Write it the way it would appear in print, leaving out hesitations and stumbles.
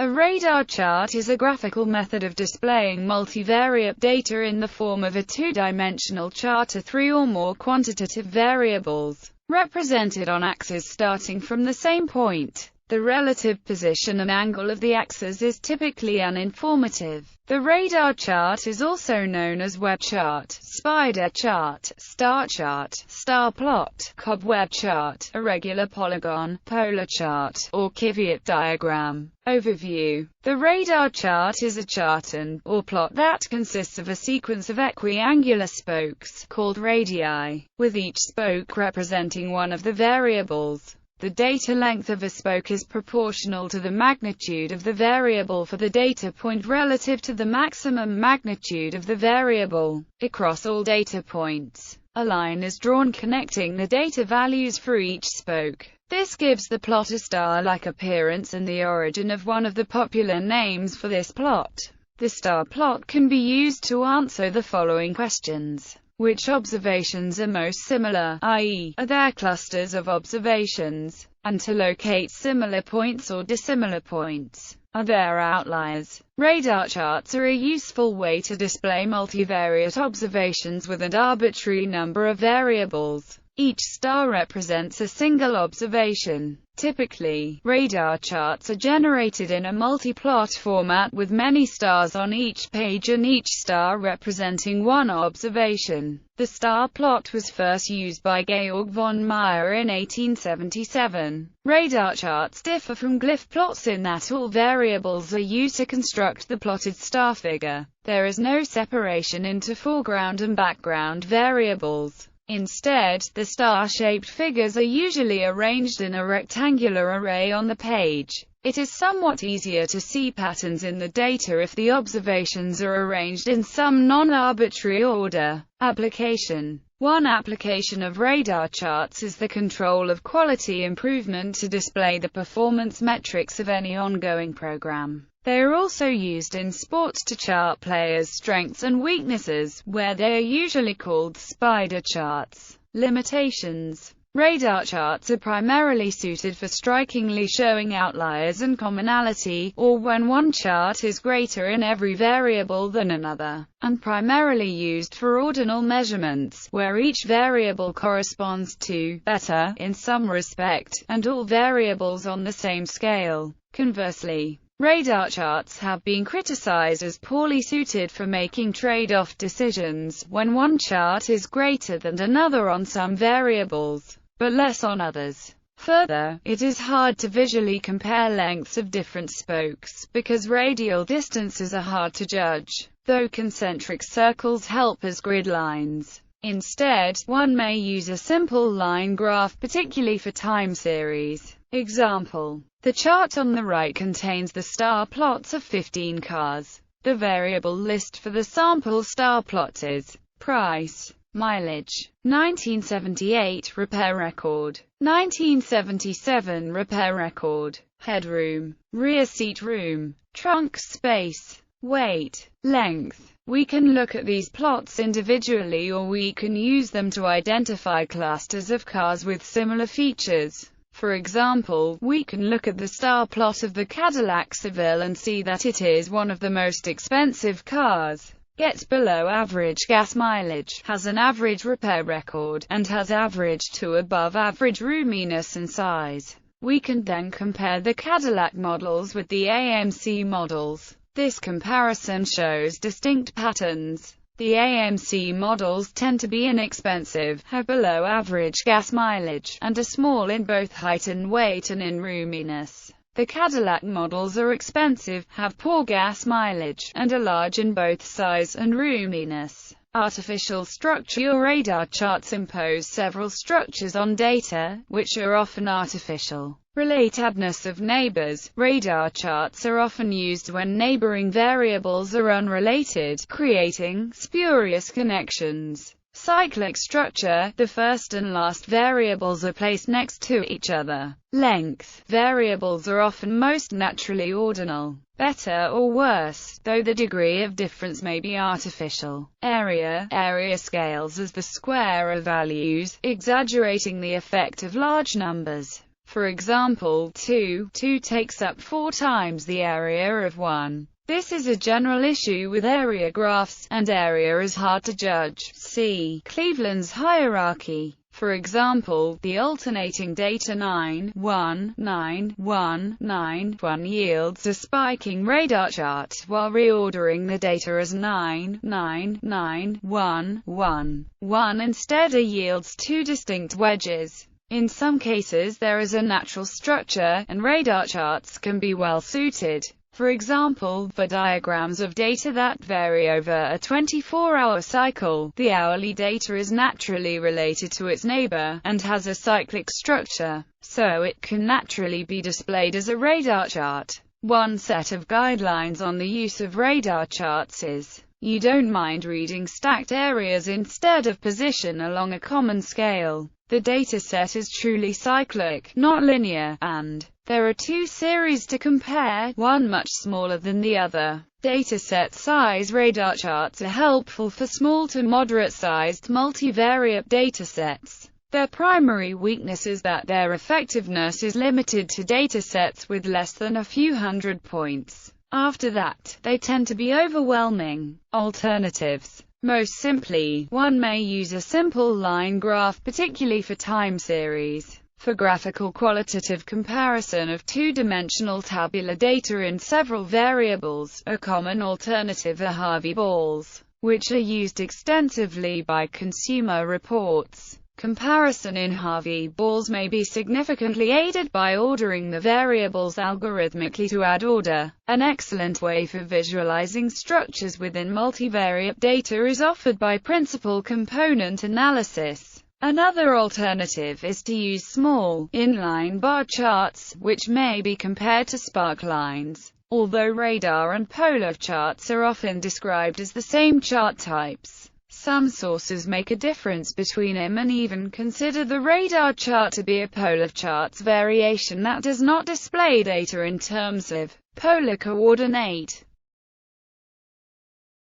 A radar chart is a graphical method of displaying multivariate data in the form of a two-dimensional chart of three or more quantitative variables, represented on axes starting from the same point. The relative position and angle of the axes is typically uninformative. The radar chart is also known as web chart, spider chart, star plot, cobweb chart, irregular polygon, polar chart, or Kvyat diagram. Overview. The radar chart is a chart or plot that consists of a sequence of equiangular spokes, called radii, with each spoke representing one of the variables. The data length of a spoke is proportional to the magnitude of the variable for the data point relative to the maximum magnitude of the variable. Across all data points, a line is drawn connecting the data values for each spoke. This gives the plot a star-like appearance and the origin of one of the popular names for this plot. The star plot can be used to answer the following questions. Which observations are most similar, i.e., are there clusters of observations? And to locate similar points or dissimilar points, are there outliers? Radar charts are a useful way to display multivariate observations with an arbitrary number of variables. Each star represents a single observation. Typically, radar charts are generated in a multi-plot format with many stars on each page and each star representing one observation. The star plot was first used by Georg von Meyer in 1877. Radar charts differ from glyph plots in that all variables are used to construct the plotted star figure. There is no separation into foreground and background variables. Instead, the star-shaped figures are usually arranged in a rectangular array on the page. It is somewhat easier to see patterns in the data if the observations are arranged in some non-arbitrary order. Application. One application of radar charts is the control of quality improvement to display the performance metrics of any ongoing program. They are also used in sports to chart players' strengths and weaknesses, where they are usually called spider charts. Limitations. Radar charts are primarily suited for strikingly showing outliers and commonality, or when one chart is greater in every variable than another, and primarily used for ordinal measurements, where each variable corresponds to beta in some respect, and all variables on the same scale. Conversely, radar charts have been criticized as poorly suited for making trade-off decisions, when one chart is greater than another on some variables, but less on others. Further, it is hard to visually compare lengths of different spokes, because radial distances are hard to judge, though concentric circles help as grid lines. Instead, one may use a simple line graph, particularly for time series. Example. The chart on the right contains the star plots of 15 cars. The variable list for the sample star plot is price, mileage, 1978 repair record, 1977 repair record, headroom, rear seat room, trunk space, weight, length. We can look at these plots individually, or we can use them to identify clusters of cars with similar features. For example, we can look at the star plot of the Cadillac Seville and see that it is one of the most expensive cars, gets below average gas mileage, has an average repair record, and has average to above average roominess and size. We can then compare the Cadillac models with the AMC models. This comparison shows distinct patterns. The AMC models tend to be inexpensive, have below average gas mileage, and are small in both height and weight and in roominess. The Cadillac models are expensive, have poor gas mileage, and are large in both size and roominess. Artificial structure. Radar charts impose several structures on data, which are often artificial. Relatedness of neighbors. Radar charts are often used when neighboring variables are unrelated, creating spurious connections. Cyclic structure. The first and last variables are placed next to each other. Length. Variables are often most naturally ordinal, better or worse, though the degree of difference may be artificial. Area. Area scales as the square of values, exaggerating the effect of large numbers. For example, 2 takes up 4 times the area of 1. This is a general issue with area graphs, and area is hard to judge. See Cleveland's hierarchy. For example, the alternating data 9, 1, 9, 1, 9, 1 yields a spiking radar chart, while reordering the data as 9, 9, 9, 1, 1, 1 instead yields 2 distinct wedges. In some cases there is a natural structure, and radar charts can be well suited. For example, for diagrams of data that vary over a 24-hour cycle, the hourly data is naturally related to its neighbor, and has a cyclic structure, so it can naturally be displayed as a radar chart. One set of guidelines on the use of radar charts is, you don't mind reading stacked areas instead of position along a common scale. The dataset is truly cyclic, not linear, and there are 2 series to compare, one much smaller than the other. Dataset size radar charts are helpful for small to moderate-sized multivariate datasets. Their primary weakness is that their effectiveness is limited to datasets with less than a few hundred points. After that, they tend to be overwhelming. Alternatives. Most simply, one may use a simple line graph, particularly for time series. For graphical qualitative comparison of two-dimensional tabular data in several variables, a common alternative are Harvey balls, which are used extensively by Consumer Reports. Comparison in Harvey balls may be significantly aided by ordering the variables algorithmically to add order. An excellent way for visualizing structures within multivariate data is offered by principal component analysis. Another alternative is to use small, inline bar charts, which may be compared to spark lines. Although radar and polar charts are often described as the same chart types, some sources make a difference between them and even consider the radar chart to be a polar chart's variation that does not display data in terms of polar coordinate.